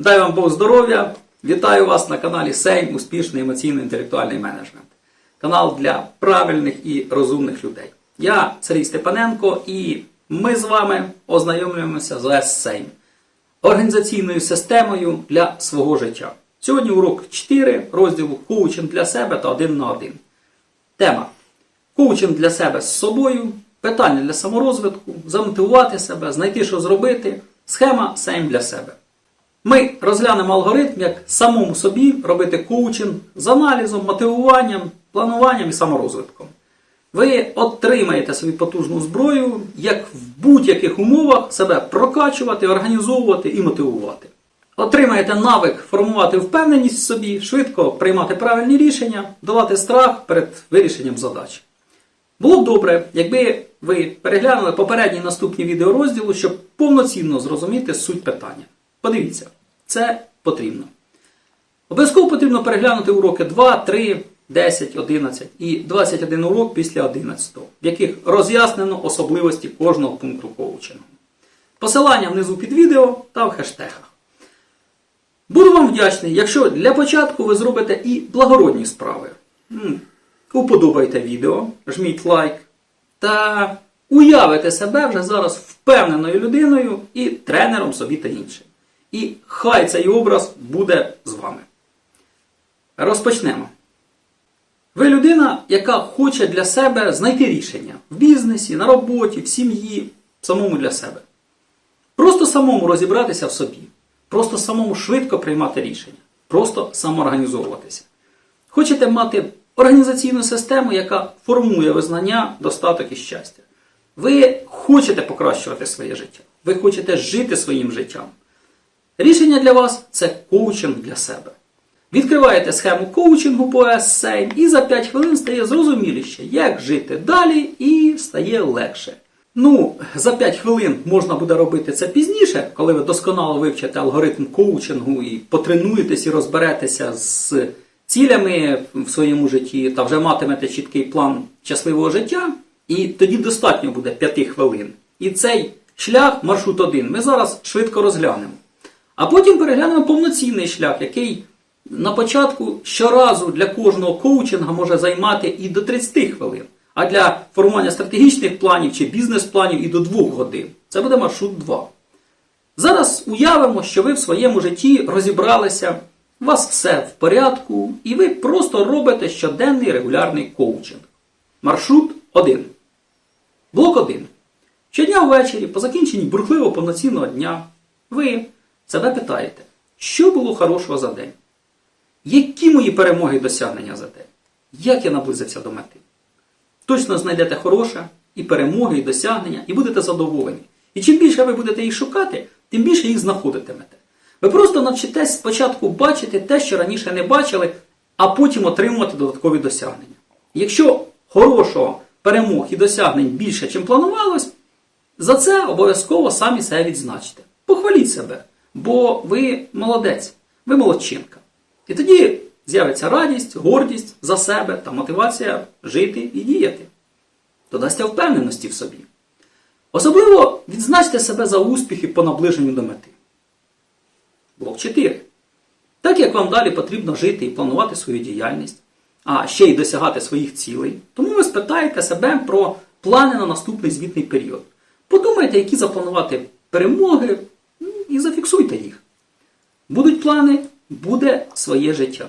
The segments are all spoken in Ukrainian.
Дай вам Бог здоров'я! Вітаю вас на каналі Сейм Успішний емоційно-інтелектуальний менеджмент. Канал для правильних і розумних людей. Я Сергій Степаненко і ми з вами ознайомлюємося з Сейм. Організаційною системою для свого життя. Сьогодні урок 4 розділу «Коучинг для себе» та «1 на 1». Тема «Коучинг для себе з собою», питання для саморозвитку, замотивувати себе, знайти, що зробити, схема «Сейм для себе». Ми розглянемо алгоритм, як самому собі робити коучинг з аналізом, мотивуванням, плануванням і саморозвитком. Ви отримаєте свою потужну зброю, як в будь-яких умовах себе прокачувати, організовувати і мотивувати. Отримаєте навик формувати впевненість в собі, швидко приймати правильні рішення, долати страх перед вирішенням задач. Було б добре, якби ви переглянули попередні наступні відеорозділи, щоб повноцінно зрозуміти суть питання. Подивіться, це потрібно. Обов'язково потрібно переглянути уроки 2, 3, 10, 11 і 21 урок після 11, в яких роз'яснено особливості кожного пункту коучингу. Посилання внизу під відео та в хештегах. Буду вам вдячний, якщо для початку ви зробите і благородні справи. Уподобайте відео, жміть лайк та уявите себе вже зараз впевненою людиною і тренером собі та іншим. І хай цей образ буде з вами. Розпочнемо. Ви людина, яка хоче для себе знайти рішення в бізнесі, на роботі, в сім'ї, самому для себе. Просто самому розібратися в собі. Просто самому швидко приймати рішення. Просто самоорганізовуватися. Хочете мати організаційну систему, яка формує визнання, достаток і щастя. Ви хочете покращувати своє життя. Ви хочете жити своїм життям. Рішення для вас – це коучинг для себе. Відкриваєте схему коучингу по Сейм і за 5 хвилин стає зрозуміліше, як жити далі і стає легше. За 5 хвилин можна буде робити це пізніше, коли ви досконало вивчите алгоритм коучингу і потренуєтесь і розберетеся з цілями в своєму житті та вже матимете чіткий план щасливого життя, і тоді достатньо буде 5 хвилин. І цей шлях, маршрут 1, ми зараз швидко розглянемо. А потім переглянемо повноцінний шлях, який на початку щоразу для кожного коучинга може займати і до 30 хвилин. А для формування стратегічних планів чи бізнес-планів і до 2 годин. Це буде маршрут 2. Зараз уявимо, що ви в своєму житті розібралися, у вас все в порядку, і ви просто робите щоденний регулярний коучинг. Маршрут 1. Блок 1. Щодня ввечері, по закінченні бурхливого повноцінного дня, ви себе питаєте, що було хорошого за день? Які мої перемоги і досягнення за день? Як я наблизився до мети? Точно знайдете хороше, і перемоги, і досягнення, і будете задоволені. І чим більше ви будете їх шукати, тим більше їх знаходитимете. Ви просто навчитесь спочатку бачити те, що раніше не бачили, а потім отримувати додаткові досягнення. Якщо хорошого перемог і досягнень більше, чим планувалось, за це обов'язково самі себе відзначте. Похваліть себе, бо ви молодець, ви молодчинка. І тоді з'явиться радість, гордість за себе та мотивація жити і діяти. Додасться впевненості в собі. Особливо відзначте себе за успіхи по наближенню до мети. Блок 4. Так як вам далі потрібно жити і планувати свою діяльність, а ще й досягати своїх цілей, тому ви спитаєте себе про плани на наступний звітний період. Подумайте, які запланувати перемоги, і зафіксуйте їх. Будуть плани, буде своє життя.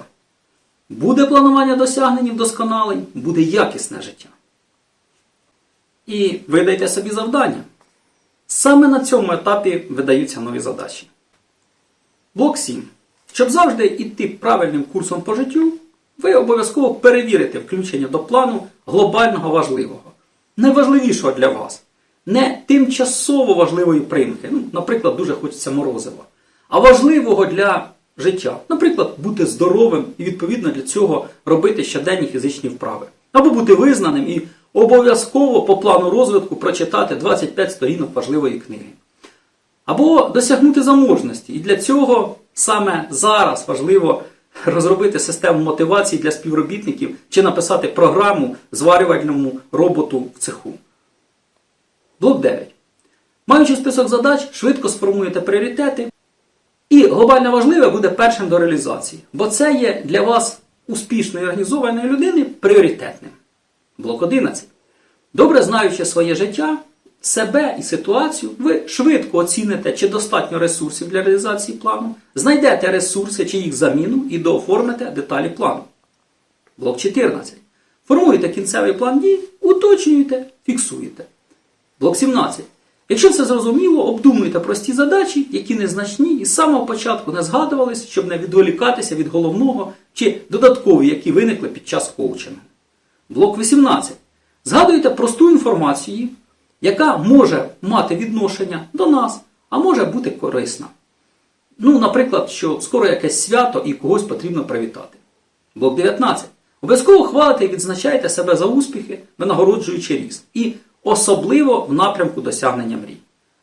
Буде планування досягнень і вдосконалень, буде якісне життя. І видайте собі завдання. Саме на цьому етапі видаються нові задачі. Блок 7. Щоб завжди йти правильним курсом по життю, ви обов'язково перевірите включення до плану глобального важливого. Найважливішого для вас. Не тимчасово важливої примхи. Наприклад, дуже хочеться морозива. А важливого для життя. Наприклад, бути здоровим і відповідно для цього робити щоденні фізичні вправи. Або бути визнаним і обов'язково по плану розвитку прочитати 25 сторінок важливої книги. Або досягнути заможності. І для цього саме зараз важливо розробити систему мотивації для співробітників чи написати програму зварювальному роботу в цеху. Блок 9. Маючи список задач, швидко сформуєте пріоритети І глобально важливе буде першим до реалізації, бо це є для вас, успішної організованої людини, пріоритетним. Блок 11. Добре знаючи своє життя, себе і ситуацію, ви швидко оціните, чи достатньо ресурсів для реалізації плану, знайдете ресурси чи їх заміну і дооформите деталі плану. Блок 14. Формуєте кінцевий план дій, уточнюєте, фіксуєте. Блок 17. Якщо все зрозуміло, обдумуйте прості задачі, які незначні і з самого початку не згадувались, щоб не відволікатися від головного чи додаткові, які виникли під час коучингу. Блок 18. Згадуйте просту інформацію, яка може мати відношення до нас, а може бути корисна. Наприклад, що скоро якесь свято і когось потрібно привітати. Блок 19. Обов'язково хвалите і відзначайте себе за успіхи, винагороджуючи ріст. І особливо в напрямку досягнення мрій.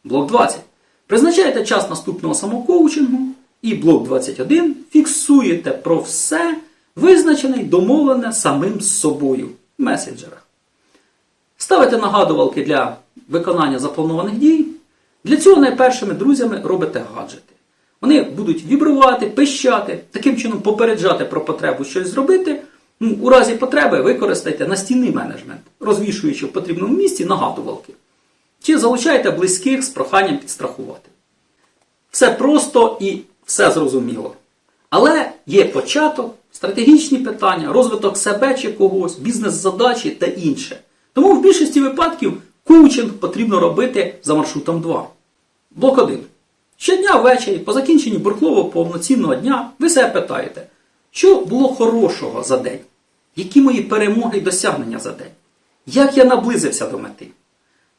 Блок 20. Призначайте час наступного самокоучингу. І блок 21. Фіксуєте про все, визначене й домовлене самим з собою в месенджерах. Ставите нагадувалки для виконання запланованих дій. Для цього найпершими друзями робите гаджети. Вони будуть вібрувати, пищати, таким чином попереджати про потребу щось зробити. У разі потреби використайте настінний менеджмент, розвішуючи в потрібному місці нагадувалки. Чи залучайте близьких з проханням підстрахувати. Все просто і все зрозуміло. Але є початок, стратегічні питання, розвиток себе чи когось, бізнес-задачі та інше. Тому в більшості випадків коучинг потрібно робити за маршрутом 2. Блок 1. Щодня ввечері, по закінченні бурхливого повноцінного дня, ви себе питаєте, що було хорошого за день? Які мої перемоги і досягнення за день? Як я наблизився до мети?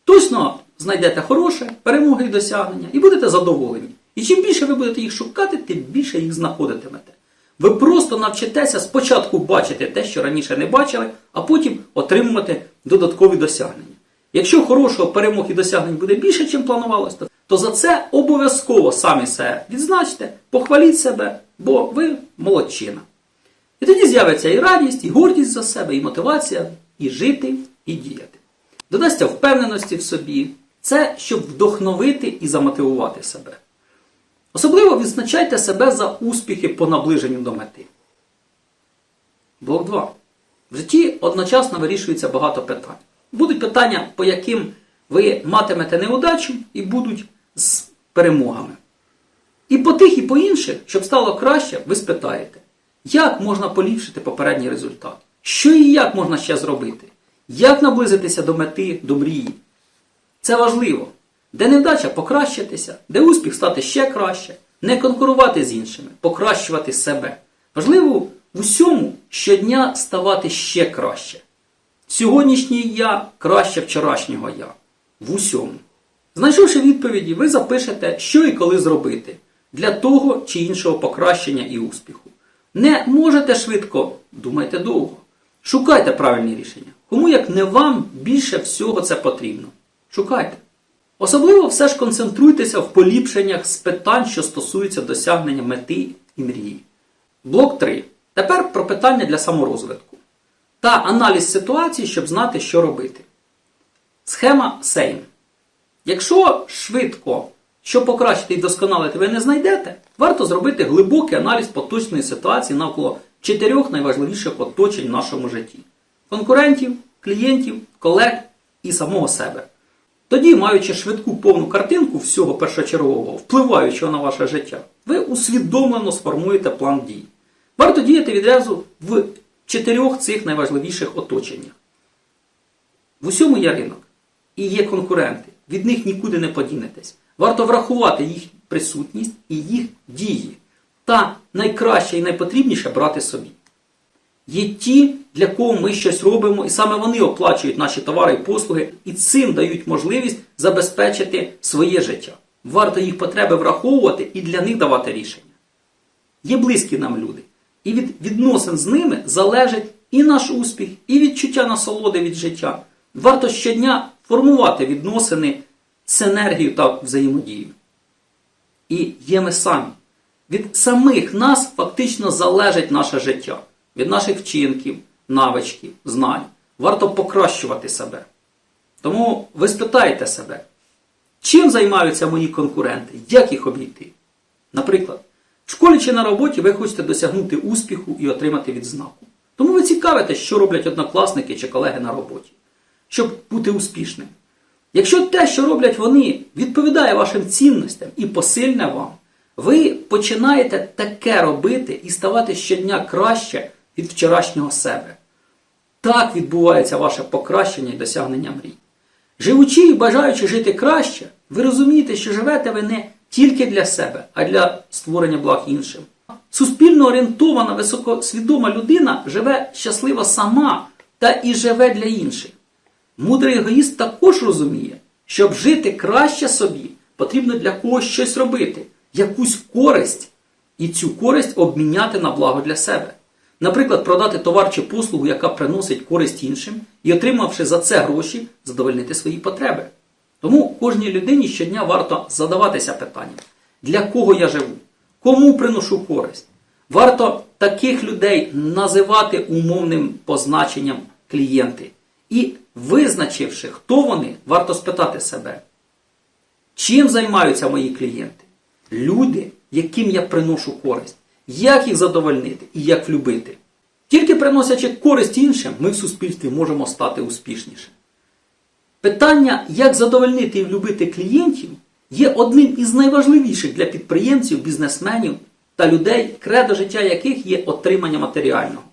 Точно знайдете хороше, перемоги і досягнення і будете задоволені. І чим більше ви будете їх шукати, тим більше їх знаходитимете. Ви просто навчитеся спочатку бачити те, що раніше не бачили, а потім отримувати додаткові досягнення. Якщо хорошого перемог і досягнень буде більше, ніж планувалося, то за це обов'язково самі себе відзначте, похваліть себе, бо ви молодчина. І тоді з'явиться і радість, і гордість за себе, і мотивація, і жити, і діяти. Додасться впевненості в собі. Це щоб вдохновити і замотивувати себе. Особливо відзначайте себе за успіхи по наближенню до мети. Блок 2. В житті одночасно вирішується багато питань. Будуть питання, по яким ви матимете неудачу, і будуть з перемогами. І по тих, і по інших, щоб стало краще, ви спитаєте, як можна поліпшити попередній результат? Що і як можна ще зробити? Як наблизитися до мети, до мрії? Це важливо. Де невдача – покращитися, де успіх – стати ще краще, не конкурувати з іншими, покращувати себе. Важливо в усьому щодня ставати ще краще. Сьогоднішній я краще вчорашнього я. В усьому. Знайшовши відповіді, ви запишете, що і коли зробити для того чи іншого покращення і успіху. Не можете швидко, думайте довго. Шукайте правильні рішення. Кому як не вам більше всього це потрібно. Шукайте. Особливо все ж концентруйтеся в поліпшеннях з питань, що стосуються досягнення мети і мрії. Блок 3. Тепер про питання для саморозвитку. Та аналіз ситуації, щоб знати, що робити. Схема SAME. Якщо швидко, що покращити і вдосконалити ви не знайдете, варто зробити глибокий аналіз поточної ситуації навколо 4 найважливіших оточень в нашому житті. Конкурентів, клієнтів, колег і самого себе. Тоді, маючи швидку повну картинку всього першочергового, впливаючого на ваше життя, ви усвідомлено сформуєте план дій. Варто діяти відразу в 4 цих найважливіших оточеннях. В усьому є ринок. І є конкуренти. Від них нікуди не подінетесь. Варто врахувати їх присутність і їх дії. Та найкраще і найпотрібніше брати собі. Є ті, для кого ми щось робимо, і саме вони оплачують наші товари і послуги, і цим дають можливість забезпечити своє життя. Варто їх потреби враховувати і для них давати рішення. Є близькі нам люди. І від відносин з ними залежить і наш успіх, і відчуття насолоди від життя. Варто щодня формувати відносини, синергію та взаємодію. І є ми самі. Від самих нас фактично залежить наше життя. Від наших вчинків, навичків, знань. Варто покращувати себе. Тому ви спитаєте себе, чим займаються мої конкуренти, як їх обійти? Наприклад, В школі чи на роботі ви хочете досягнути успіху і отримати відзнаку. Тому ви цікавитесь, що роблять однокласники чи колеги на роботі, щоб бути успішним. Якщо те, що роблять вони, відповідає вашим цінностям і посильне вам, ви починаєте таке робити і ставати щодня краще від вчорашнього себе. Так відбувається ваше покращення і досягнення мрій. Живучи і бажаючи жити краще, ви розумієте, що живете ви не тільки для себе, а для створення благ іншим. Суспільно орієнтована, високосвідома людина живе щасливо сама та і живе для інших. Мудрий егоїст також розуміє, щоб жити краще собі, потрібно для когось щось робити, якусь користь, і цю користь обміняти на благо для себе. Наприклад, продати товар чи послугу, яка приносить користь іншим, і отримавши за це гроші, задовольнити свої потреби. Тому кожній людині щодня варто задаватися питанням, для кого я живу, кому приношу користь. Варто таких людей називати умовним позначенням клієнти. І визначивши, хто вони, варто спитати себе, чим займаються мої клієнти? Люди, яким я приношу користь. Як їх задовольнити і як влюбити? Тільки приносячи користь іншим, ми в суспільстві можемо стати успішніше. Питання, як задовольнити і влюбити клієнтів, є одним із найважливіших для підприємців, бізнесменів та людей, кредо життя яких є отримання матеріального.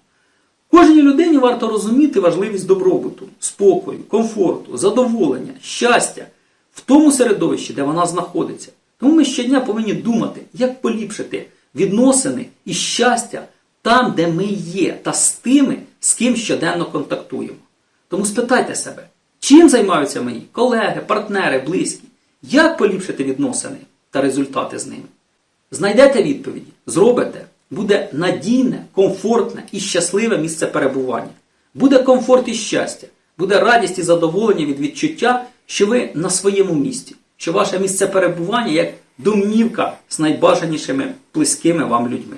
Кожній людині варто розуміти важливість добробуту, спокою, комфорту, задоволення, щастя в тому середовищі, де вона знаходиться. Тому ми щодня повинні думати, як поліпшити відносини і щастя там, де ми є, та з тими, з ким щоденно контактуємо. Тому спитайте себе, чим займаються мої колеги, партнери, близькі, як поліпшити відносини та результати з ними. Знайдете відповіді, зробите, буде надійне, комфортне і щасливе місце перебування. Буде комфорт і щастя, буде радість і задоволення від відчуття, що ви на своєму місці, що ваше місце перебування як домівка з найбажанішими близькими вам людьми.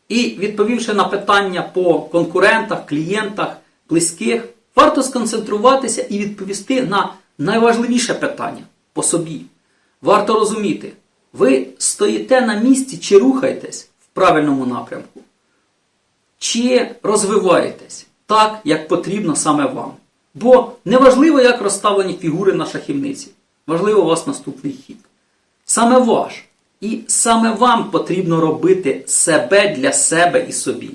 І відповівши на питання по конкурентах, клієнтах, близьких, варто сконцентруватися і відповісти на найважливіше питання по собі. Варто розуміти, ви стоїте на місці чи рухаєтесь в правильному напрямку, чи розвиваєтесь так, як потрібно саме вам. Бо неважливо, як розставлені фігури на шахівниці, важливо у вас наступний хід. Саме ваш. І саме вам потрібно робити себе для себе і собі.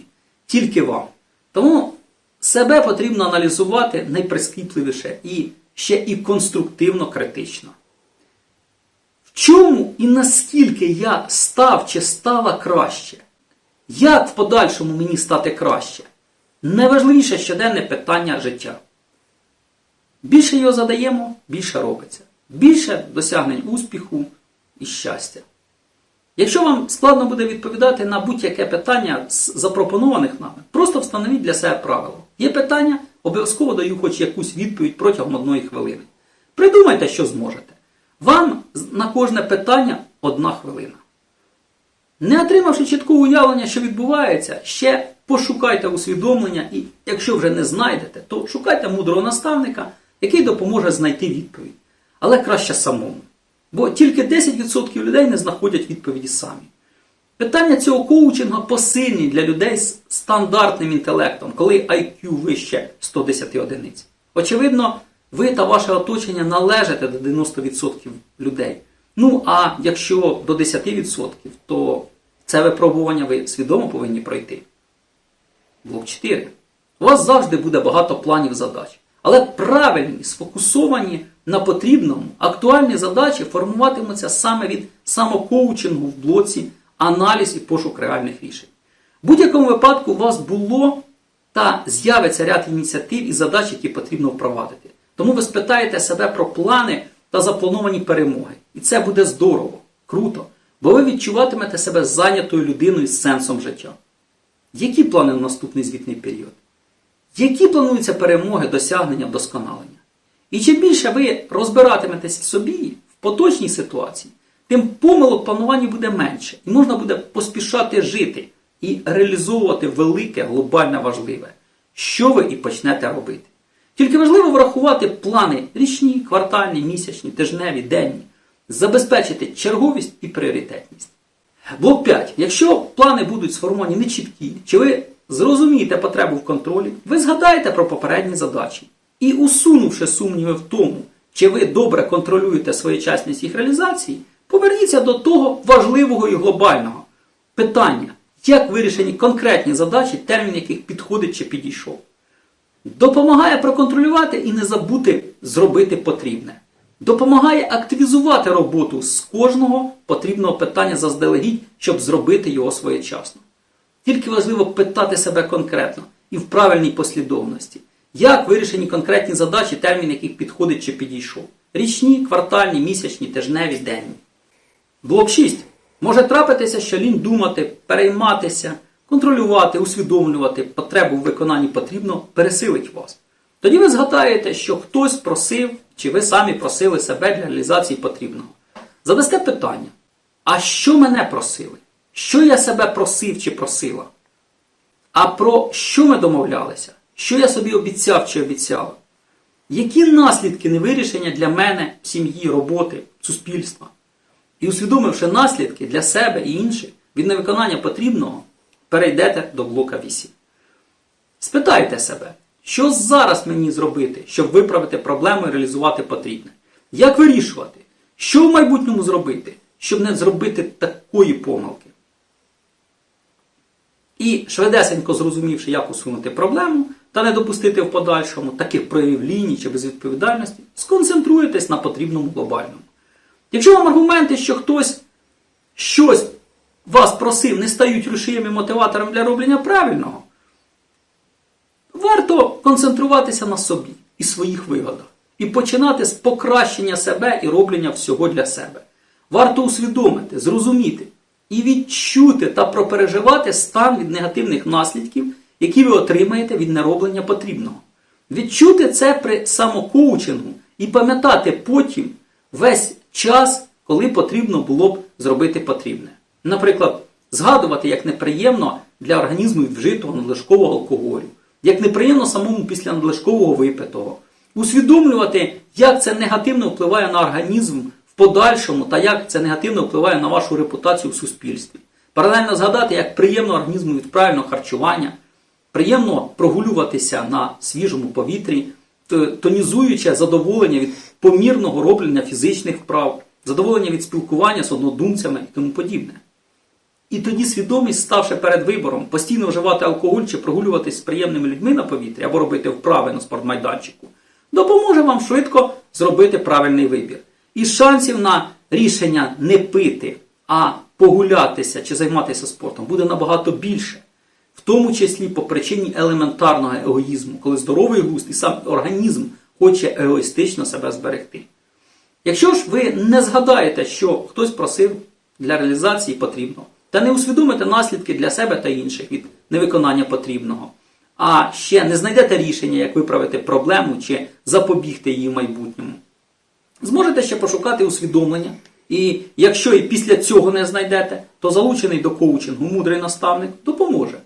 Тільки вам. Тому себе потрібно аналізувати найприскіпливіше і ще і конструктивно критично. В чому і наскільки я став чи стала краще? Як в подальшому мені стати краще? Найважливіше щоденне питання життя. Більше його задаємо, більше робиться. Більше досягнень успіху і щастя. Якщо вам складно буде відповідати на будь-яке питання з запропонованих нами, просто встановіть для себе правило. Є питання, обов'язково даю хоч якусь відповідь протягом 1 хвилини. Придумайте, що зможете. Вам на кожне питання 1 хвилина. Не отримавши чіткого уявлення, що відбувається, ще пошукайте усвідомлення і, якщо вже не знайдете, то шукайте мудрого наставника, який допоможе знайти відповідь. Але краще самому. Бо тільки 10% людей не знаходять відповіді самі. Питання цього коучингу посильні для людей з стандартним інтелектом, коли IQ вище 110 одиниць. Очевидно, ви та ваше оточення належите до 90% людей. Ну, а якщо до 10%, то це випробування ви свідомо повинні пройти. Блок 4. У вас завжди буде багато планів задач. Але правильні, сфокусовані на потрібному, актуальні задачі формуватимуться саме від самокоучингу в блоці аналіз і пошук реальних рішень. В будь-якому випадку у вас було та з'явиться ряд ініціатив і задач, які потрібно впровадити. Тому ви спитаєте себе про плани та заплановані перемоги. І це буде здорово, круто, бо ви відчуватимете себе зайнятою людиною з сенсом життя. Які плани на наступний звітний період? Які плануються перемоги, досягнення, вдосконалення? І чим більше ви розбиратиметесь в собі, в поточній ситуації, тим помилок в плануванні буде менше. І можна буде поспішати жити і реалізовувати велике, глобальне, важливе, що ви і почнете робити. Тільки важливо врахувати плани річні, квартальні, місячні, тижневі, денні, забезпечити черговість і пріоритетність. Блок 5. Якщо плани будуть сформовані нечіткі, чи ви зрозумієте потребу в контролі, ви згадаєте про попередні задачі. І усунувши сумніви в тому, чи ви добре контролюєте своєчасність їх реалізації, поверніться до того важливого і глобального питання, як вирішені конкретні задачі, термін яких підходить чи підійшов. Допомагає проконтролювати і не забути зробити потрібне. Допомагає активізувати роботу з кожного потрібного питання заздалегідь, щоб зробити його своєчасно. Тільки важливо питати себе конкретно і в правильній послідовності. Як вирішені конкретні задачі, термін яких підходить чи підійшов. Річні, квартальні, місячні, тижневі, денні. Блок 6. Може трапитися, що лінь думати, перейматися, контролювати, усвідомлювати потребу в виконанні потрібно пересилить вас. Тоді ви згадаєте, що хтось просив, чи ви самі просили себе для реалізації потрібного. Задасте питання, а що мене просили? Що я себе просив чи просила? А про що ми домовлялися? Що я собі обіцяв чи обіцяла? Які наслідки невирішення для мене, сім'ї, роботи, суспільства? І усвідомивши наслідки для себе і інших від невиконання потрібного, перейдете до блока 8. Спитайте себе, що зараз мені зробити, щоб виправити проблему і реалізувати потрібне? Як вирішувати? Що в майбутньому зробити, щоб не зробити такої помилки? І швидесенько зрозумівши, як усунути проблему та не допустити в подальшому таких проявів лінії чи безвідповідальності, сконцентруєтесь на потрібному глобальному. Якщо вам аргументи, що хтось щось вас просив, не стають рушієм і мотиватором для роблення правильного, варто концентруватися на собі і своїх вигодах. І починати з покращення себе і роблення всього для себе. Варто усвідомити, зрозуміти і відчути та пропереживати стан від негативних наслідків, які ви отримаєте від нероблення потрібного. Відчути це при самокоучингу і пам'ятати потім весь час, коли потрібно було б зробити потрібне. Наприклад, згадувати, як неприємно для організму вжитого надлишкового алкоголю, як неприємно самому після надлишкового випитого. Усвідомлювати, як це негативно впливає на організм в подальшому та як це негативно впливає на вашу репутацію в суспільстві. Паралельно згадати, як приємно організму від правильного харчування, приємно прогулюватися на свіжому повітрі, тонізуюче задоволення від помірного роблення фізичних вправ, задоволення від спілкування з однодумцями і тому подібне. І тоді свідомість, ставши перед вибором, постійно вживати алкоголь чи прогулюватись з приємними людьми на повітрі або робити вправи на спортмайданчику, допоможе вам швидко зробити правильний вибір. І шансів на рішення не пити, а погулятися чи займатися спортом буде набагато більше. В тому числі по причині елементарного егоїзму, коли здоровий глузд і сам організм хоче егоїстично себе зберегти. Якщо ж ви не згадаєте, що хтось просив для реалізації потрібного, та не усвідомите наслідки для себе та інших від невиконання потрібного, а ще не знайдете рішення, як виправити проблему чи запобігти її в майбутньому, зможете ще пошукати усвідомлення, і якщо і після цього не знайдете, то залучений до коучингу мудрий наставник допоможе.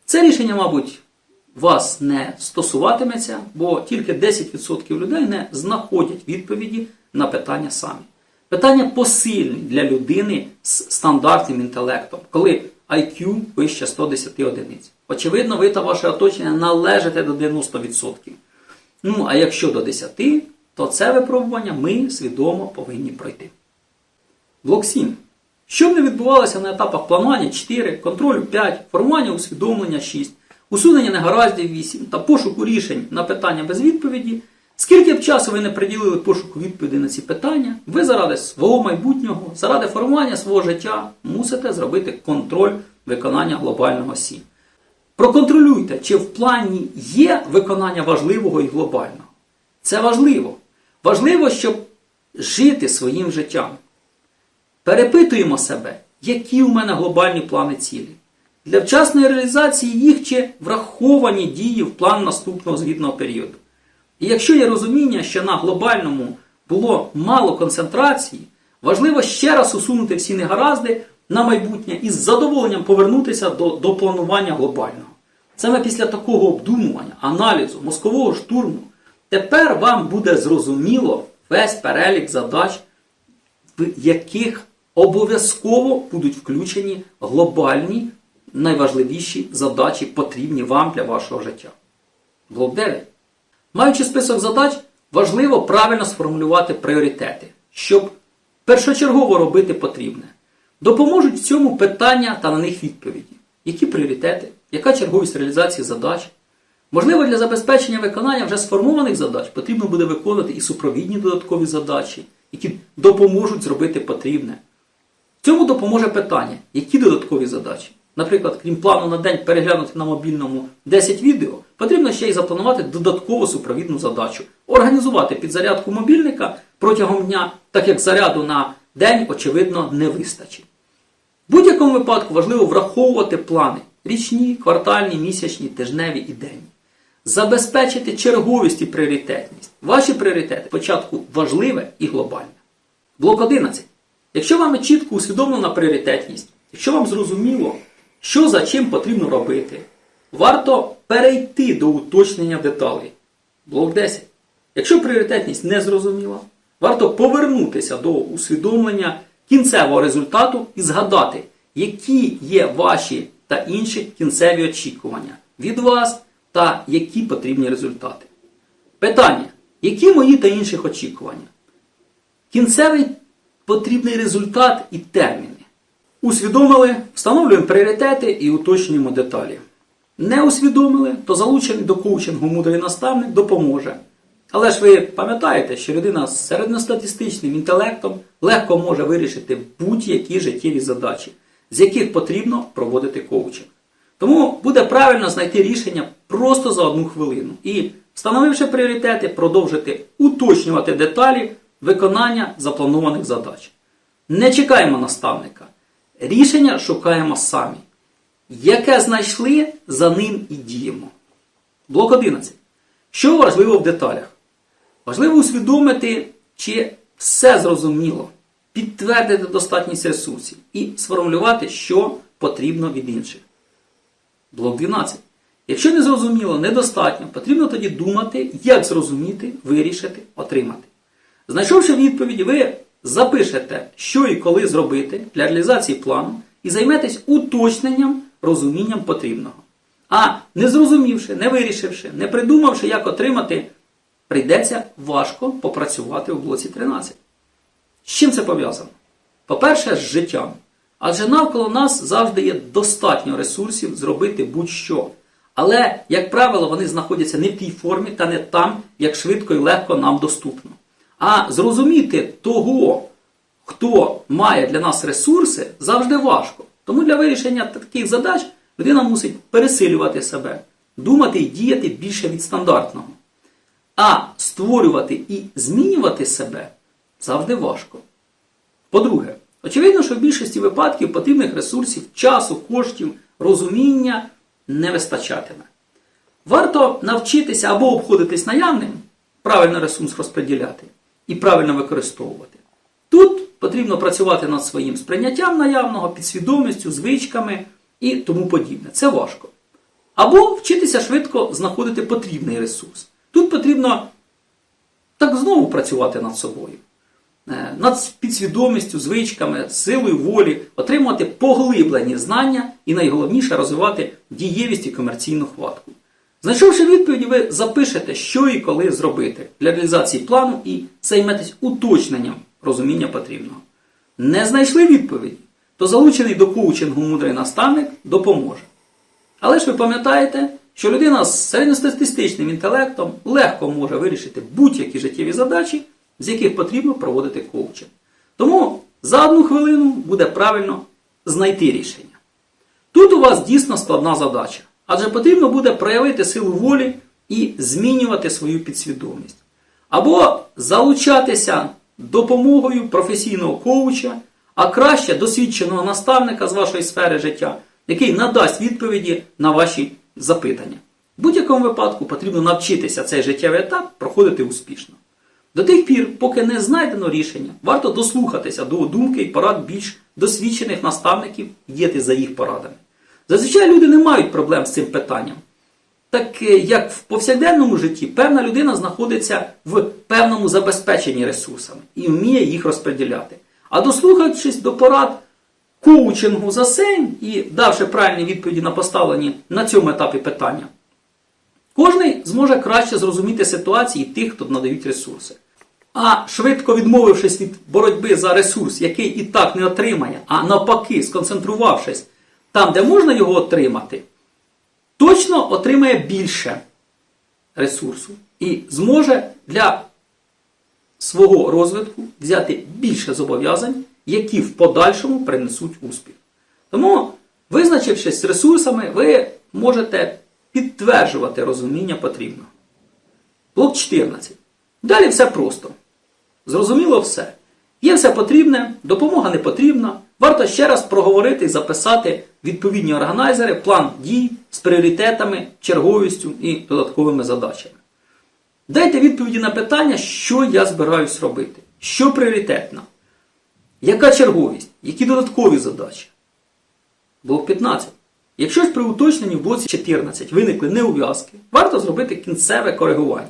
Це рішення, мабуть, вас не стосуватиметься, бо тільки 10% людей не знаходять відповіді на питання самі. Питання посильні для людини з стандартним інтелектом, коли IQ вище 110 одиниць. Очевидно, ви та ваше оточення належите до 90%. Ну, а якщо до 10%, то це випробування ми свідомо повинні пройти. Блок 7. Що б не відбувалося на етапах планування 4, контролю 5, формування усвідомлення 6, усунення негараздів 8 та пошуку рішень на питання без відповіді, скільки б часу ви не приділили пошуку відповідей на ці питання, ви заради свого майбутнього, заради формування свого життя мусите зробити контроль виконання глобального 7. Проконтролюйте, чи в плані є виконання важливого і глобального. Це важливо. Важливо, щоб жити своїм життям. Перепитуємо себе, які у мене глобальні плани цілі. Для вчасної реалізації їх чи враховані дії в план наступного звітного періоду. І якщо є розуміння, що на глобальному було мало концентрації, важливо ще раз усунути всі негаразди на майбутнє і з задоволенням повернутися до планування глобального. Саме після такого обдумування, аналізу, мозкового штурму, тепер вам буде зрозуміло весь перелік задач, в яких обов'язково будуть включені глобальні, найважливіші задачі, потрібні вам для вашого життя. Блок 9. Маючи список задач, важливо правильно сформулювати пріоритети, щоб першочергово робити потрібне. Допоможуть в цьому питання та на них відповіді. Які пріоритети? Яка черговість реалізації задач? Можливо, для забезпечення виконання вже сформованих задач потрібно буде виконувати і супровідні додаткові задачі, які допоможуть зробити потрібне. В цьому допоможе питання, які додаткові задачі. Наприклад, крім плану на день переглянути на мобільному 10 відео, потрібно ще й запланувати додаткову супровідну задачу. Організувати підзарядку мобільника протягом дня, так як заряду на день, очевидно, не вистачить. В будь-якому випадку важливо враховувати плани – річні, квартальні, місячні, тижневі і денні. Забезпечити черговість і пріоритетність. Ваші пріоритети спочатку важливе і глобальне. Блок 11. Якщо вами чітко усвідомлена пріоритетність, якщо вам зрозуміло, що за чим потрібно робити, варто перейти до уточнення деталей. Блок 10. Якщо пріоритетність не зрозуміла, варто повернутися до усвідомлення кінцевого результату і згадати, які є ваші та інші кінцеві очікування від вас та які потрібні результати. Питання. Які мої та інших очікування? Кінцевий потрібний результат і терміни. Усвідомили, встановлюємо пріоритети і уточнюємо деталі. Не усвідомили, то залучений до коучингу мудрий наставник допоможе. Але ж ви пам'ятаєте, що людина з середньостатистичним інтелектом легко може вирішити будь-які життєві задачі, з яких потрібно проводити коучинг. Тому буде правильно знайти рішення просто за 1 хвилину і, встановивши пріоритети, продовжити уточнювати деталі виконання запланованих задач. Не чекаємо наставника. Рішення шукаємо самі. Яке знайшли, за ним і діємо. Блок 11. Що важливо в деталях? Важливо усвідомити, чи все зрозуміло, підтвердити достатність ресурсів і сформулювати, що потрібно від інших. Блок 12. Якщо не зрозуміло, недостатньо, потрібно тоді думати, як зрозуміти, вирішити, отримати. Знайшовши відповідь, ви запишете, що і коли зробити для реалізації плану і займетесь уточненням, розумінням потрібного. А не зрозумівши, не вирішивши, не придумавши, як отримати, прийдеться важко попрацювати в блоці 13. З чим це пов'язано? По-перше, з життям. Адже навколо нас завжди є достатньо ресурсів зробити будь-що. Але, як правило, вони знаходяться не в тій формі та не там, як швидко і легко нам доступно. А зрозуміти того, хто має для нас ресурси, завжди важко. Тому для вирішення таких задач людина мусить пересилювати себе, думати і діяти більше від стандартного. А створювати і змінювати себе завжди важко. По-друге, очевидно, що в більшості випадків потрібних ресурсів, часу, коштів, розуміння не вистачатиме. Варто навчитися або обходитись наявним, правильно ресурс розподіляти і правильно використовувати. Тут потрібно працювати над своїм сприйняттям наявного, підсвідомістю, звичками і тому подібне. Це важко. Або вчитися швидко знаходити потрібний ресурс. Тут потрібно так знову працювати над собою. Над підсвідомістю, звичками, силою волі, отримувати поглиблені знання і найголовніше розвивати дієвість і комерційну хватку. Знайшовши відповіді, ви запишете, що і коли зробити для реалізації плану і займетесь уточненням розуміння потрібного. Не знайшли відповіді, то залучений до коучингу мудрий наставник допоможе. Але ж ви пам'ятаєте, що людина з середньостатистичним інтелектом легко може вирішити будь-які життєві задачі, з яких потрібно проводити коучинг. Тому за 1 хвилину буде правильно знайти рішення. Тут у вас дійсно складна задача, адже потрібно буде проявити силу волі і змінювати свою підсвідомість. Або залучатися допомогою професійного коуча, а краще досвідченого наставника з вашої сфери життя, який надасть відповіді на ваші запитання. В будь-якому випадку потрібно навчитися цей життєвий етап проходити успішно. До тих пір, поки не знайдено рішення, варто дослухатися до думки і порад більш досвідчених наставників і діяти за їх порадами. Зазвичай люди не мають проблем з цим питанням. Так як в повсякденному житті певна людина знаходиться в певному забезпеченні ресурсами і вміє їх розподіляти. А дослухавшись до порад коучингу за Сейм і давши правильні відповіді на поставлені на цьому етапі питання, кожний зможе краще зрозуміти ситуації тих, хто надають ресурси. А швидко відмовившись від боротьби за ресурс, який і так не отримає, а навпаки, сконцентрувавшись там, де можна його отримати, точно отримає більше ресурсу і зможе для свого розвитку взяти більше зобов'язань, які в подальшому принесуть успіх. Тому, визначившись з ресурсами, ви можете підтверджувати розуміння потрібного. Блок 14. Далі все просто. Зрозуміло все. Є все потрібне, допомога не потрібна. Варто ще раз проговорити і записати відповідні органайзери, план дій з пріоритетами, черговістю і додатковими задачами. Дайте відповіді на питання, що я збираюсь робити, що пріоритетно, яка черговість, які додаткові задачі. Блок 15. Якщо ж при уточненні в блоці 14 виникли неув'язки, варто зробити кінцеве коригування.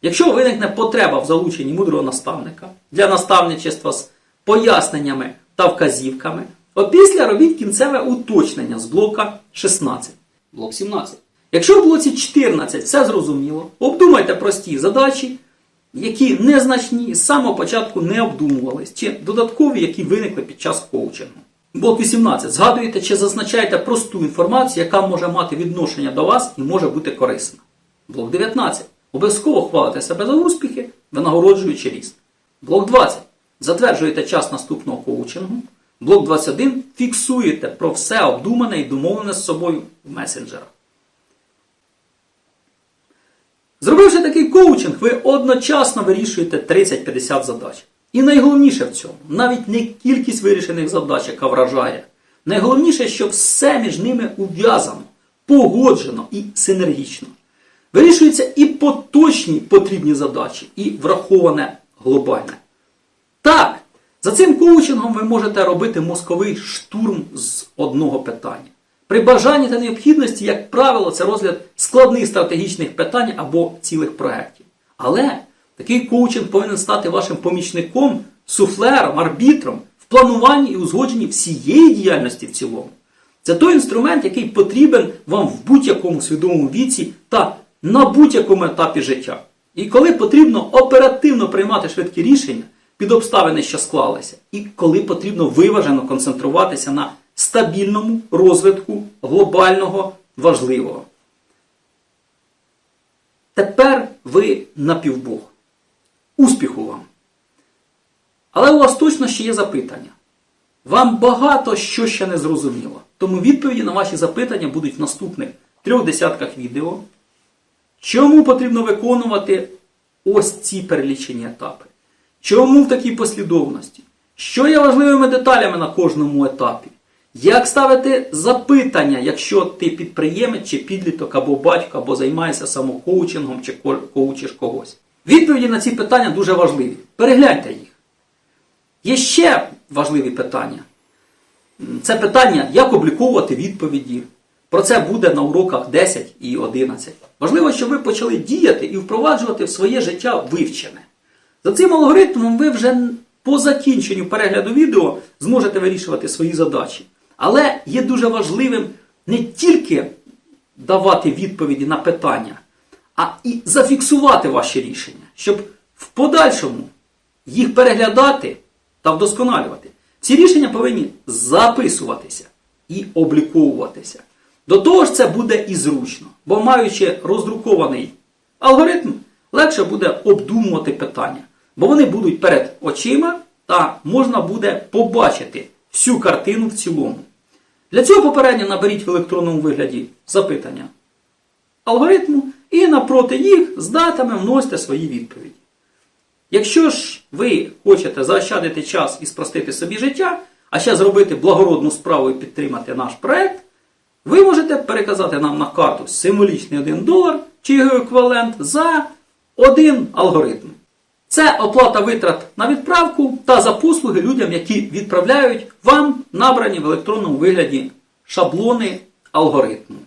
Якщо виникне потреба в залученні мудрого наставника для наставничества з поясненнями та вказівками, опісля робіть кінцеве уточнення з блока 16. Блок 17. Якщо в блоці 14 все зрозуміло, обдумайте прості задачі, які незначні з самого початку не обдумувались, чи додаткові, які виникли під час коучингу. Блок 18. Згадуєте чи зазначаєте просту інформацію, яка може мати відношення до вас і може бути корисна. Блок 19. Обов'язково хвалите себе за успіхи, винагороджуючи ріст. Блок 20. Затверджуєте час наступного коучингу. Блок 21. Фіксуєте про все обдумане і домовлене з собою в месенджерах. Зробивши такий коучинг, ви одночасно вирішуєте 30-50 задач. І найголовніше в цьому, навіть не кількість вирішених задач, яка вражає. Найголовніше, щоб все між ними ув'язано, погоджено і синергічно. Вирішуються і поточні потрібні задачі, і враховане глобальне. Так, за цим коучингом ви можете робити мозковий штурм з одного питання. При бажанні та необхідності, як правило, це розгляд складних стратегічних питань або цілих проєктів. Але такий коучинг повинен стати вашим помічником, суфлером, арбітром в плануванні і узгодженні всієї діяльності в цілому. Це той інструмент, який потрібен вам в будь-якому свідомому віці та на будь-якому етапі життя. І коли потрібно оперативно приймати швидкі рішення під обставини, що склалися, і коли потрібно виважено концентруватися на стабільному розвитку глобального важливого. Тепер ви напівбог. Успіху вам! Але у вас точно ще є запитання. Вам багато що ще не зрозуміло. Тому відповіді на ваші запитання будуть в наступних 3 десятках відео. Чому потрібно виконувати ось ці перелічені етапи? Чому в такій послідовності? Що є важливими деталями на кожному етапі? Як ставити запитання, якщо ти підприємець, чи підліток, або батько, або займаєшся самокоучингом, чи коучиш когось? Відповіді на ці питання дуже важливі. Перегляньте їх. Є ще важливі питання. Це питання, як обліковувати відповіді. Про це буде на уроках 10 і 11. Важливо, щоб ви почали діяти і впроваджувати в своє життя вивчене. За цим алгоритмом ви вже по закінченню перегляду відео зможете вирішувати свої задачі. Але є дуже важливим не тільки давати відповіді на питання, а і зафіксувати ваші рішення, щоб в подальшому їх переглядати та вдосконалювати. Ці рішення повинні записуватися і обліковуватися. До того ж це буде і зручно, бо маючи роздрукований алгоритм, легше буде обдумувати питання, бо вони будуть перед очима та можна буде побачити всю картину в цілому. Для цього попередньо наберіть в електронному вигляді запитання алгоритму і напроти їх з датами вносьте свої відповіді. Якщо ж ви хочете заощадити час і спростити собі життя, а ще зробити благородну справу і підтримати наш проект, ви можете переказати нам на карту символічний $1 чи його еквівалент за один алгоритм. Це оплата витрат на відправку та за послуги людям, які відправляють вам набрані в електронному вигляді шаблони алгоритму.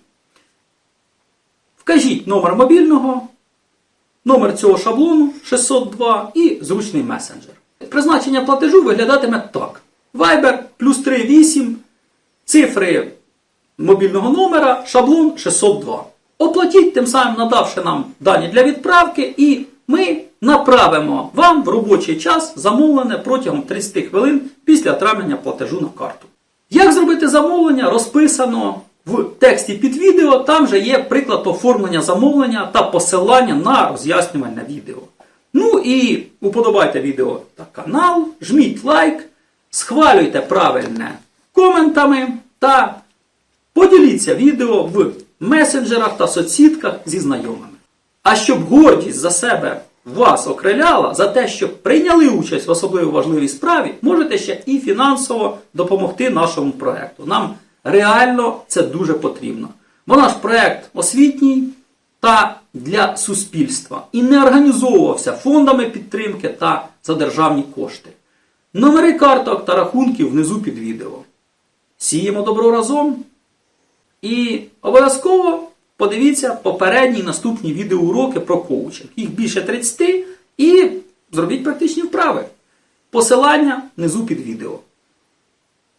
Вкажіть номер мобільного, номер цього шаблону 602 і зручний месенджер. призначення платежу виглядатиме так. Viber +3 8, цифри мобільного номера, шаблон 602. Оплатіть, тим самим надавши нам дані для відправки, і ми направимо вам в робочий час замовлене протягом 30 хвилин після отримання платежу на карту. Як зробити замовлення, розписано в тексті під відео, там же є приклад оформлення замовлення та посилання на роз'яснювальне відео. Ну і уподобайте відео та канал, жміть лайк, схвалюйте правильне коментами та поділіться відео в месенджерах та соцсітках зі знайомими. А щоб гордість за себе вас окриляла, за те, що прийняли участь в особливо важливій справі, можете ще і фінансово допомогти нашому проєкту. Нам реально це дуже потрібно. Бо наш проєкт освітній та для суспільства і не організовувався фондами підтримки та за державні кошти. Номери карток та рахунків внизу під відео. Сіємо добро разом. І обов'язково подивіться попередні наступні відеоуроки про коучинг. Їх більше 30 і зробіть практичні вправи. Посилання внизу під відео.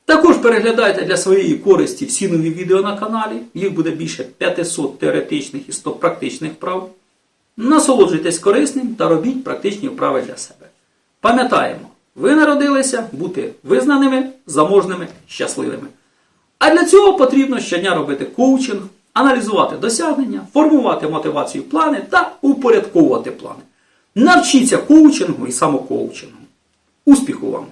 Також переглядайте для своєї користі всі нові відео на каналі. Їх буде більше 500 теоретичних і 100 практичних вправ. Насолоджуйтесь корисним та робіть практичні вправи для себе. Пам'ятаємо, ви народилися бути визнаними, заможними, щасливими. А для цього потрібно щодня робити коучинг, аналізувати досягнення, формувати мотивацію плани та упорядковувати плани. Навчіться коучингу і самокоучингу. Успіху вам!